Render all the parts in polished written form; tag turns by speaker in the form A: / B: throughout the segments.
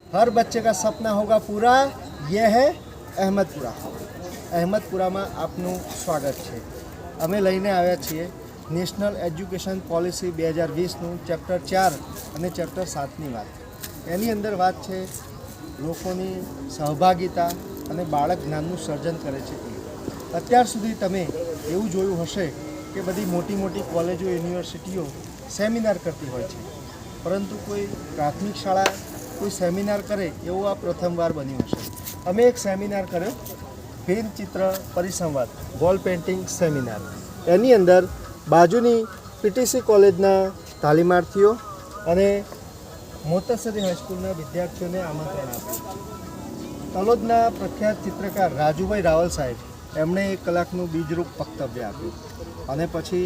A: हर बच्चे का सपना होगा पूरा, यह है अहमदपुरा। અહેમદપુરામાં આપનું સ્વાગત છે। અમે લઈને આવ્યા છીએ નેશનલ એજ્યુકેશન પોલિસી 2020નું ચેપ્ટર 4 અને ચેપ્ટર 7ની વાત। એની અંદર વાત છે લોકોની સહભાગિતા અને બાળક જ્ઞાનનું સર્જન કરે છે। અત્યાર સુધી તમે એવું જોયું હશે કે બધી મોટી મોટી કોલેજો યુનિવર્સિટીઓ સેમિનાર કરતી હોય છે, પરંતુ કોઈ પ્રાથમિક શાળા કોઈ સેમિનાર કરે એવું આ પ્રથમવાર બન્યું હશે। અમે એક સેમિનાર કર્યો, ભીંત ચિત્ર પરિસંવાદ વોલ પેઇન્ટિંગ સેમિનાર। એની અંદર બાજુની પીટીસી કોલેજના તાલીમાર્થીઓ અને મોતસરી હાઈસ્કૂલના વિદ્યાર્થીઓને આમંત્રણ આપ્યું। તલોદના પ્રખ્યાત ચિત્રકાર રાજુભાઈ રાવલ સાહેબ એમણે 1 કલાકનું બીજરૂપ વક્તવ્ય આપ્યું અને પછી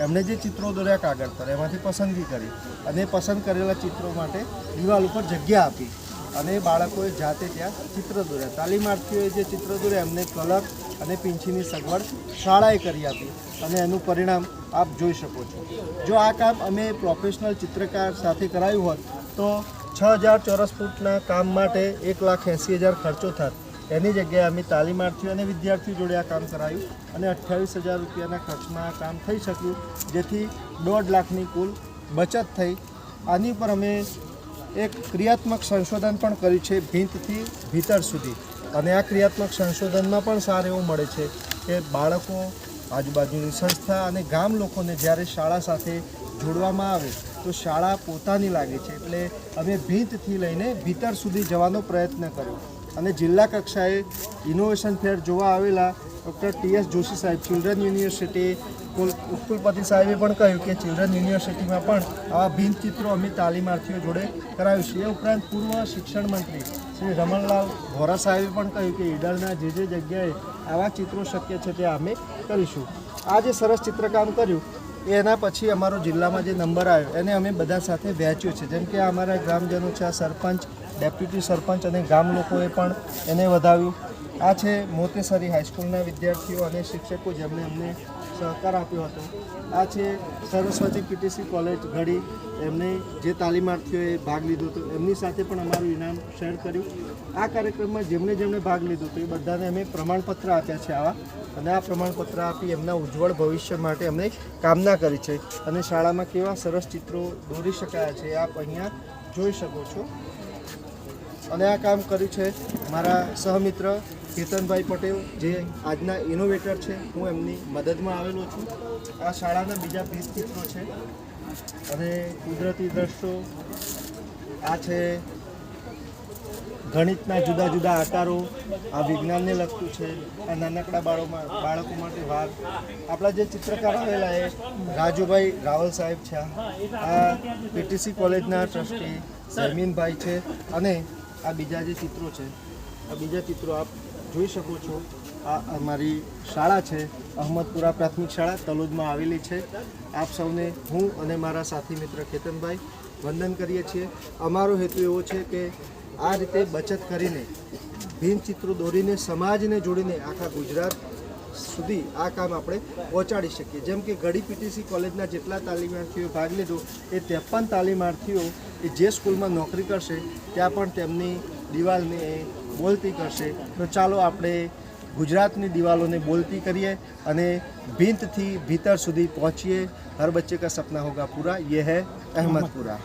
A: એમણે જે ચિત્રો દોર્યા કાગળ પર એમાંથી પસંદગી કરી અને પસંદ કરેલા ચિત્રો માટે દિવાલ ઉપર જગ્યા આપી અને બાળકોએ જાતે ત્યાં ચિત્ર દોર્યા। તાલીમાર્થીઓએ જે ચિત્ર દોર્યા એમને કલર અને પીંછીની સગવડ શાળાએ કરી આપી અને એનું પરિણામ આપ જોઈ શકો છો। જો આ કામ અમે પ્રોફેશનલ ચિત્રકાર સાથે કરાયું હોત તો 6000 ચોરસ ફૂટના કામ માટે 1,80,000 ખર્ચો થાત। એની જગ્યાએ અમે તાલીમાર્થીઓ અને વિદ્યાર્થીઓ જોડે આ કામ કરાયું અને 28,000 રૂપિયાના ખર્ચમાં આ કામ થઈ શક્યું, જેથી 1.5 લાખની કુલ બચત થઈ। આની ઉપર અમે એક ક્રિયાત્મક સંશોધન પણ કર્યું છે ભીંતથી ભીતર સુધી, અને આ ક્રિયાત્મક સંશોધનમાં પણ સાર એવું મળે છે કે બાળકો, આજુબાજુની સંસ્થા અને ગામ લોકોને જ્યારે શાળા સાથે જોડવામાં આવે તો શાળા પોતાની લાગે છે। એટલે અમે ભીંતથી લઈને ભીતર સુધી જવાનો પ્રયત્ન કર્યો અને જિલ્લા કક્ષાએ ઇનોવેશન ફેર જોવા આવેલા ડૉક્ટર TS જોશી સાહેબ ચિલ્ડ્રન યુનિવર્સિટી ઉપકુલપતિ સાહેબે પણ કહ્યું કે ચિલ્ડ્રન યુનિવર્સિટીમાં પણ આવા ભીંત ચિત્રો અમે તાલીમાર્થીઓ જોડે કરાવ્યું છે। એ ઉપરાંત પૂર્વ શિક્ષણ મંત્રી શ્રી રમણલાલ વોરા સાહેબે પણ કહ્યું કે ઈડરના જે જગ્યાએ આવા ચિત્રો શક્ય છે તે અમે કરીશું। આ જે સરસ ચિત્રકામ કર્યું એના પછી અમારો જિલ્લામાં જે નંબર આવ્યો એને અમે બધા સાથે વહેંચ્યો છે। જેમ કે અમારા ગ્રામજનો છે, આ સરપંચ, ડેપ્યુટી સરપંચ અને ગામ લોકોએ પણ એને વધાવ્યું। આ છે મોતેસરી હાઈસ્કૂલના વિદ્યાર્થીઓ અને શિક્ષકો જેમણે અમને સહકાર આપ્યો હતો। આ છે સરસ્વતી પીટીસી કોલેજ ઘડી, એમને જે તાલીમાર્થીઓએ ભાગ લીધો હતો એમની સાથે પણ અમારું ઇનામ શેર કર્યું। આ કાર્યક્રમમાં જેમણે ભાગ લીધો હતો એ બધાને અમે પ્રમાણપત્ર આપ્યા છે આવા, અને આ પ્રમાણપત્ર આપી એમના ઉજ્જવળ ભવિષ્ય માટે અમને કામના કરી છે। અને શાળામાં કેવા સરસ ચિત્રો દોરી શકાયા છે આપ અહીંયા જોઈ શકો છો। અને આ કામ કર્યું છે મારા સહમિત્ર કેતનભાઈ પટેલ, જે આજના ઇનોવેટર છે। હું એમની મદદમાં આવેલો છું। આ શાળાના બીજા 20 ચિત્રો છે અને કુદરતી દ્રશ્યો, આ છે ગણિતના જુદા જુદા આકારો, આ વિજ્ઞાનને લગતું છે, આ નાનકડા બાળકો માટે વાર। આપણા જે ચિત્રકાર આવેલા એ રાજુભાઈ રાવલ સાહેબ છે, આ પીટીસી કોલેજના ટ્રસ્ટી જમીનભાઈ છે, અને આ બીજા જે ચિત્રો છે, આ બીજા ચિત્રો આપ જોઈ શકો છો। આ અમારી શાળા છે અહમદપુરા પ્રાથમિક શાળા તલોદમાં આવેલી છે। આપ સૌને હું અને મારા સાથી મિત્ર કેતનભાઈ વંદન કરીએ છીએ। અમારો હેતુ એવો છે કે આ રીતે બચત કરીને ભીંત ચિત્રો દોરીને સમાજને જોડીને આખા ગુજરાત સુધી આ કામ આપણે પહોંચાડી શકીએ। જેમ કે ઘડી પીટીસી કોલેજના જેટલા તાલીમાર્થીઓ ભાગ લીધો એ 53 તાલીમાર્થીઓ એ જે સ્કૂલમાં નોકરી કરશે ત્યાં પણ તેમની દિવાલને બોલતી કરશે। તો ચાલો આપણે ગુજરાતની દિવાલોને બોલતી કરીએ અને ભીંતથી ભીતર સુધી પહોંચીએ। હર બચ્ચે કા સપના હોગા પૂરા, યહ હૈ અહેમદપુરા।